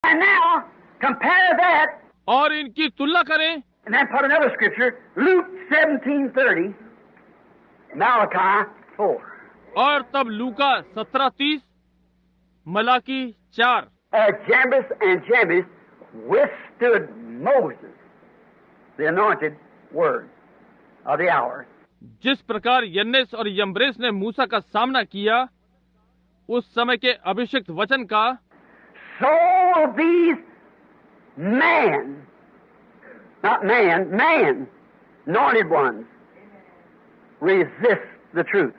And now, compare that. और इनकी तुलना करें. And then put another scripture, Luke 17:30, Malachi 4. और तब लूका 17:30, Malachi 4. Jambres and Jambres withstood Moses, the anointed word of the hour. जिस प्रकार यन्नेस और यम्ब्रेस ने मूसा का सामना किया उस समय के अभिषिक्त वचन का, So these man, anointed ones, resist the truth.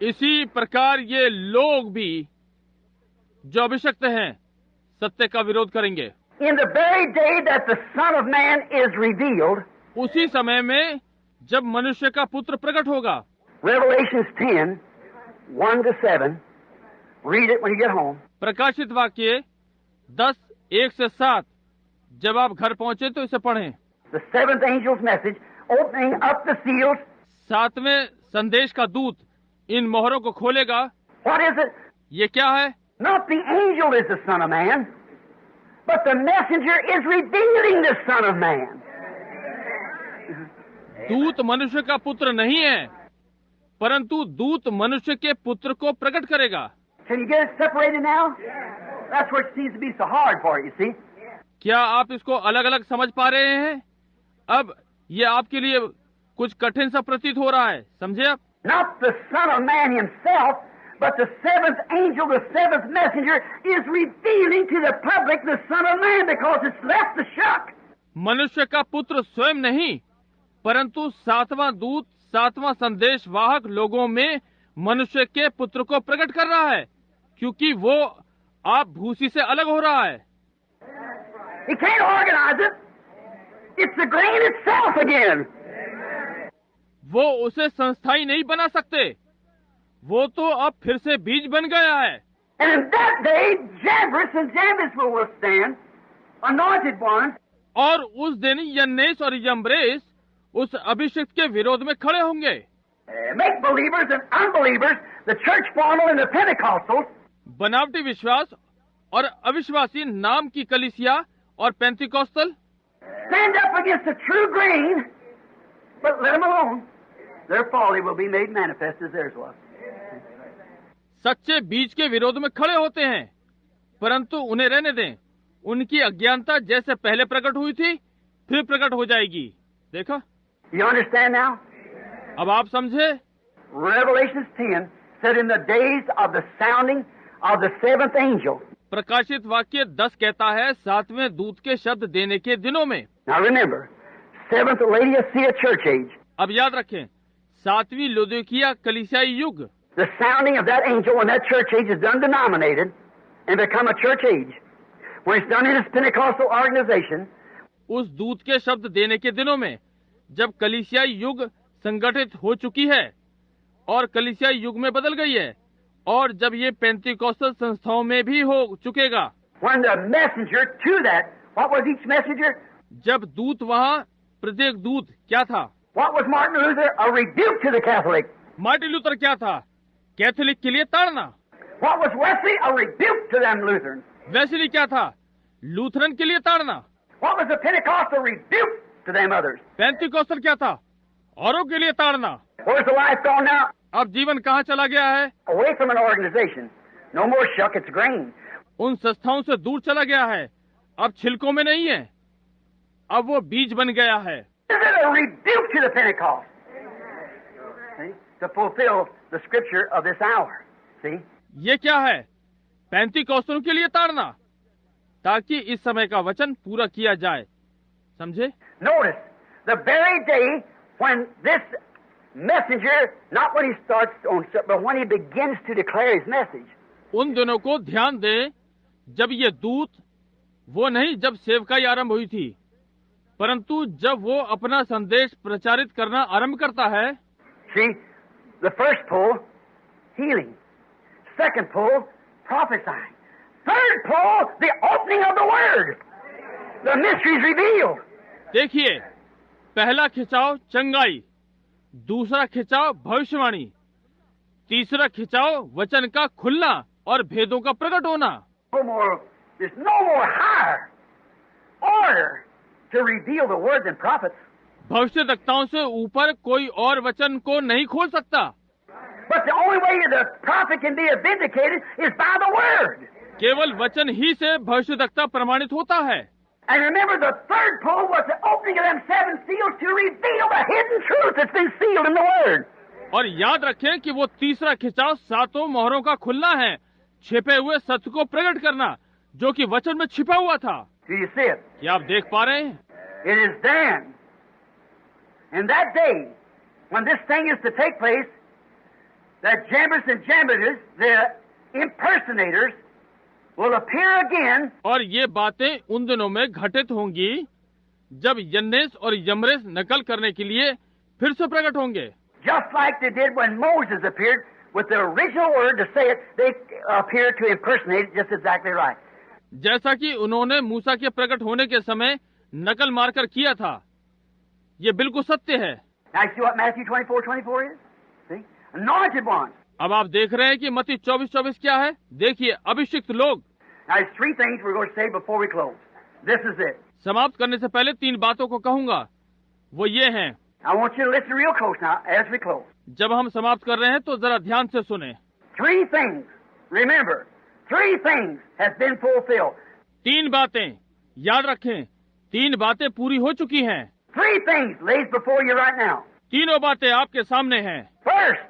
इसी प्रकार ये लोग भी जो अभिषिक्त हैं सत्य का विरोध करेंगे. In the very day that the Son of Man is revealed, उसी समय में जब मनुष्य का पुत्र प्रकट होगा. Revelations 10:1-7. Read it when you get home. प्रकाशित वाक्य 10:1-7. जब आप घर पहुंचे तो इसे पढ़ें. The seventh angel's message, opening up the seals. 7वें संदेश का दूत इन मोहरों को खोलेगा. What is it? ये क्या है? Not the angel is the Son of Man, but the messenger is revealing the Son of Man. दूत मनुष्य का पुत्र नहीं है, परंतु दूत मनुष्य के पुत्र को प्रकट करेगा. Can you get it separated now? That's where it seems to be so hard for you, see? क्या आप इसको अलग अलग समझ पा रहे हैं? अब ये आपके लिए कुछ कठिन सा प्रतीत हो रहा है, समझे आप? Not the Son of Man himself, but the seventh angel, the seventh messenger, is revealing to the public the Son of Man because it's left the shock. मनुष्य का पुत्र स्वयं नहीं, परंतु सातवां दूत सातवां संदेश वाहक लोगों में मनुष्य के पुत्र को प्रकट कर रहा है, क्योंकि वो आप भूसी से अलग हो रहा है. He can't organize it. It's the grain itself again. वो उसे संस्थाई नहीं बना सकते, वो तो अब फिर से बीज बन गया है. And in that day, Jambres and Jambres will withstand, anointed ones. और उस दिन यन्नेस और यम्ब्रेस उस अभिषिक्त के विरोध में खड़े होंगे. Make believers and unbelievers, the church formal and the Pentecostals. बनावटी विश्वास और अविश्वासी नाम की कलीसिया और पेंतिकोस्तल Stand up against the true grain, but let them alone. Their folly will be made manifest as theirs was. सच्चे बीज के विरोध में खड़े होते हैं, परंतु उन्हें रहने दें. उनकी अज्ञानता जैसे पहले प्रकट हुई थी फिर प्रकट हो जाएगी. देखा? You understand now? अब आप समझे? Revelations 10 said in the days of the sounding of the seventh angel. प्रकाशित वाक्य 10 कहता है 7वें दूत के शब्द देने के दिनों में. Now remember, seventh Laodicea church age. अब याद रखें, 7वीं लौदीकिया कलीसियाई युग. The sounding of that angel when that church age is done denominated and become a church age. When it's done in its Pentecostal organization. उस दूत के शब्द देने के दिनों में जब कलीसियाई युग संगठित हो चुकी है और कलीसियाई युग में बदल गई है, और जब ये पेंतिकोस्टल संस्थाओं में भी हो चुकेगा. When the messenger to that, what was each messenger? जब दूत वहाँ, प्रत्येक दूत क्या था? What was Martin Luther? A rebuke to the Catholic. Martin Luther क्या था? कैथोलिक के लिए ताड़ना. What was Wesley? A rebuke to them Lutherans. Wesley क्या था? लूथरन के लिए ताड़ना. What was the Pentecostal? Rebuke to them others. पेंतिकोस्टल क्या था? औरों के लिए ताड़ना. Where's the life gone now? अब जीवन कहाँ चला गया है? Away from an organization. No more shuck, it's grain. उन संस्थाओं से दूर चला गया है. अब छिलकों में नहीं है, अब वो बीज बन गया है. Is it a rebuke to the Pentecost? See? To fulfill the scripture of this hour. See? ये क्या है? पेंतिकोस्तलों के लिए ताड़ना, ताकि इस समय का वचन पूरा किया जाए. समझे? Notice, the very day when this messenger, not when he starts on, but when he begins to declare his message. उन दिनों को ध्यान दें जब ये दूत, वो नहीं जब सेवकाई आरंभ हुई थी, परंतु जब वो अपना संदेश प्रचारित करना आरंभ करता है. See, the first pull, healing. Second pull, prophesying. Third pull, the opening of the Word. The mysteries revealed. देखिए, पहला खिंचाव चंगाई, दूसरा खिंचाव भविष्यवाणी, तीसरा खिंचाव वचन का खुलना और भेदों का प्रकट होना. There's no more higher order to reveal the word than prophets. भविष्यद्वक्ताओं से ऊपर कोई और वचन को नहीं खोल सकता। But the only way the prophet can be vindicated is by the word. केवल वचन ही से भविष्यद्वक्ता प्रमाणित होता है। And remember, the third pull was the opening of them 7 seals to reveal the hidden truth that's been sealed in the word. और याद रखें कि वो तीसरा खिंचाव 7 मोहरों का खुलना है, छिपे हुए सत्य को प्रकट करना जो कि वचन में छिपा हुआ था। Do you see it? क्या आप देख पा रहे हैं? It is then, in that day, when this thing is to take place, that Jambres and Jambres, the impersonators, will appear again. और ये बातें उन दिनों में घटित होंगी जब यन्नेस और यम्रेस नकल करने के लिए फिर से प्रकट होंगे। Just like they did when Moses appeared with the original word to say it, they appeared to impersonate it just exactly right. जैसा कि उन्होंने मूसा के प्रकट होने के समय नकल मारकर किया था, ये बिल्कुल सत्य है। Now you see what Matthew 24:24 is? See? Anointed ones. अब आप देख रहे हैं कि मत्ती 24:24 क्या है? देखिए, अभिषिक्त लोग। Now there's 3 things we're going to say before we close. This is it. समाप्त करने से पहले 3 बातों को कहूंगा, वो ये हैं। I want you to listen real close now as we close. जब हम समाप्त कर रहे हैं तो जरा ध्यान से सुने। 3 things. Remember, 3 things has been fulfilled. 3 बातें याद रखें, 3 बातें पूरी हो चुकी हैं। 3 things lays before you right now. तीनों बातें आपके सामने हैं। First,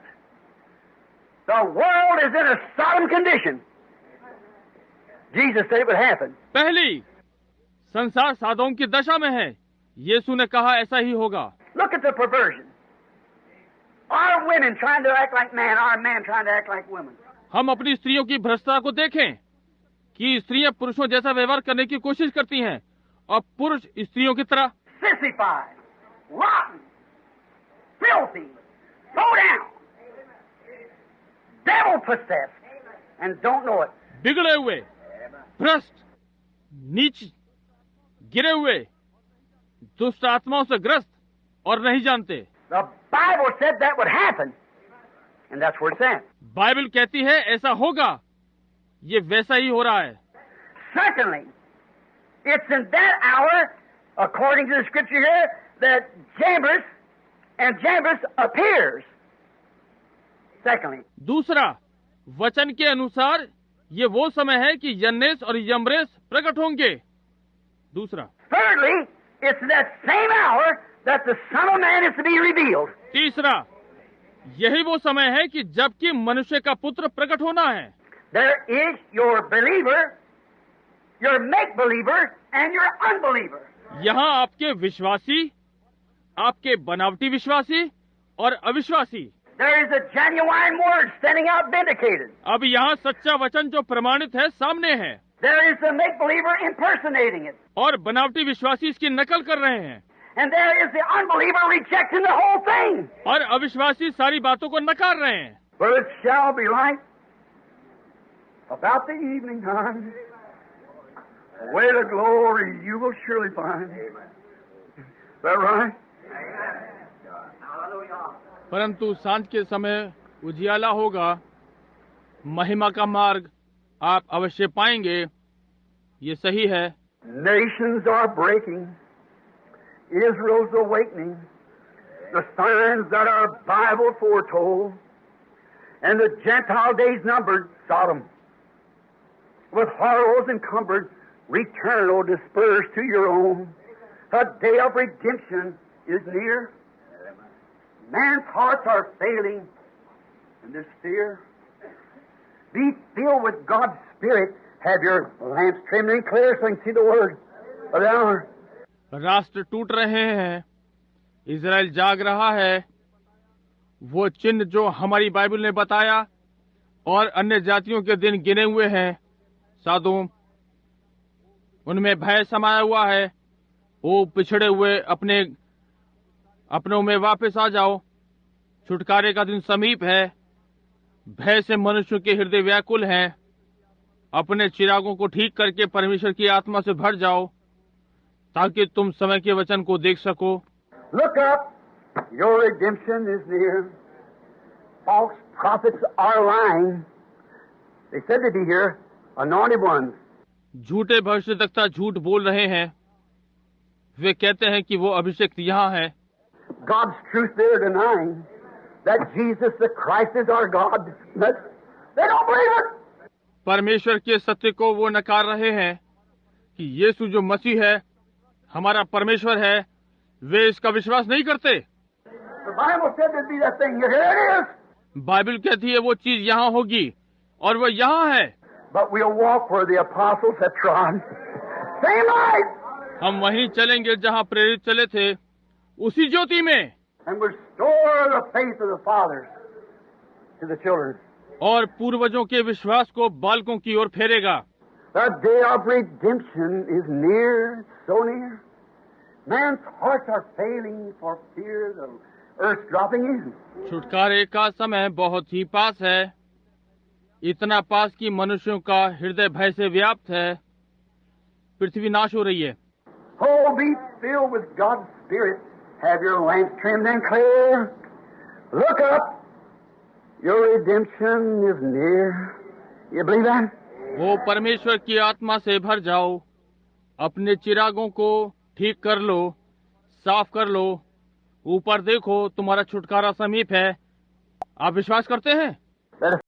the world is in a Sodom condition. Jesus said it would happen. पहली, संसार सादोम की दशा में है। यीशु ने कहा ऐसा ही होगा। Look at the perversion. Our women trying to act like men, our men trying to act like women. हम अपनी स्त्रियों की भ्रष्टता को देखें कि स्त्रियां पुरुषों जैसा व्यवहार करने की कोशिश करती हैं और पुरुष स्त्रियों की तरह Sissified, rotten, filthy, low down, devil possessed, and don't know it. बिगड़े हुए, भ्रष्ट, नीच, गिरे हुए, दुष्ट आत्माओं से ग्रस्त और नहीं जानते। The Bible said that would happen, and that's where it's at. Bible कहती है ऐसा होगा, ये वैसा ही हो रहा है। Secondly, it's in that hour, according to the scripture here, that Jambres and Jambres appears. Secondly, दूसरा, वचन के अनुसार ये वो समय है कि यन्नेस और यम्रेस प्रकट होंगे। दूसरा। thirdly, it's that same hour that the Son of Man is to be revealed. तीसरा, यही वो समय है कि जबकि मनुष्य का पुत्र प्रकट होना है। There is your believer, your make-believer, and your unbeliever. यहाँ आपके विश्वासी, आपके बनावटी विश्वासी और अविश्वासी। There is a genuine word standing out vindicated. अब यहाँ सच्चा वचन जो प्रमाणित है सामने है। There is the make-believer impersonating it. और बनावटी विश्वासी इसकी नकल कर रहे हैं। And there is the unbeliever rejecting the whole thing. और अविश्वासी सारी बातों को नकार रहे हैं। But it shall be light about the evening time, where the glory you will surely find. Is that right? परंतु सांझ के समय उजियाला होगा, महिमा का मार्ग आप अवश्य पाएंगे। ये सही है। Nations are breaking. Israel's awakening. The signs that our Bible foretold. And the Gentile days numbered, Sodom. With horrors encumbered, return, O dispersed to your own. A day of redemption is near. Man's hearts are failing in this fear. Be filled with God's Spirit. Have your lamps trimmed and clear so you can see the word of the hour. राष्ट्र टूट रहे हैं, Israel जाग रहा है। वो चिन्ह जो हमारी बाइबल ने बताया और अन्य जातियों के दिन गिने हुए हैं, साधु उनमें भय समाया हुआ है। वो पिछड़े हुए अपनों में वापस आ जाओ, छुटकारे का दिन समीप है। भय से मनुष्य के हृदय व्याकुल हैं। अपने चिरागों को ठीक करके परमेश्वर की आत्मा से भर जाओ ताकि तुम समय के वचन को देख सको। Look up, your redemption is near. False prophets are lying. They said to be here anointed ones. झूठे भविष्यद्वक्ता झूठ बोल रहे हैं। वे कहते हैं कि वो अभिषेक यहाँ है। God's truth, they're denying that Jesus the Christ is our God. They don't believe it. परमेश्वर के सत्य को वो नकार रहे हैं कि यीशु जो मसीह है, हमारा परमेश्वर है। वे इसका विश्वास नहीं करते। The Bible said there'd be that thing. Here it is. Bible कहती है वो चीज यहाँ होगी और वो यहाँ है। But we'll walk where the apostles have trod. Same light. हम वहीं चलेंगे जहाँ प्रेरित चले थे, उसी ज्योति में। And restore the faith of the fathers to the children. और पूर्वजों के विश्वास को बालकों की ओर फेरेगा। The day of redemption is near, so near. Man's hearts are failing for fear the earth dropping in. छुटकारे का समय बहुत ही पास है, इतना पास कि मनुष्यों का हृदय भय से व्याप्त है। पृथ्वी नाश हो रही है। Oh, be filled with God's Spirit. Have your lamps trimmed and clear. Look up. Your redemption is near. You believe that? वो परमेश्वर की आत्मा से भर जाओ, अपने चिरागों को ठीक कर लो, साफ कर लो। ऊपर देखो, तुम्हारा छुटकारा समीप है। आप विश्वास करते हैं?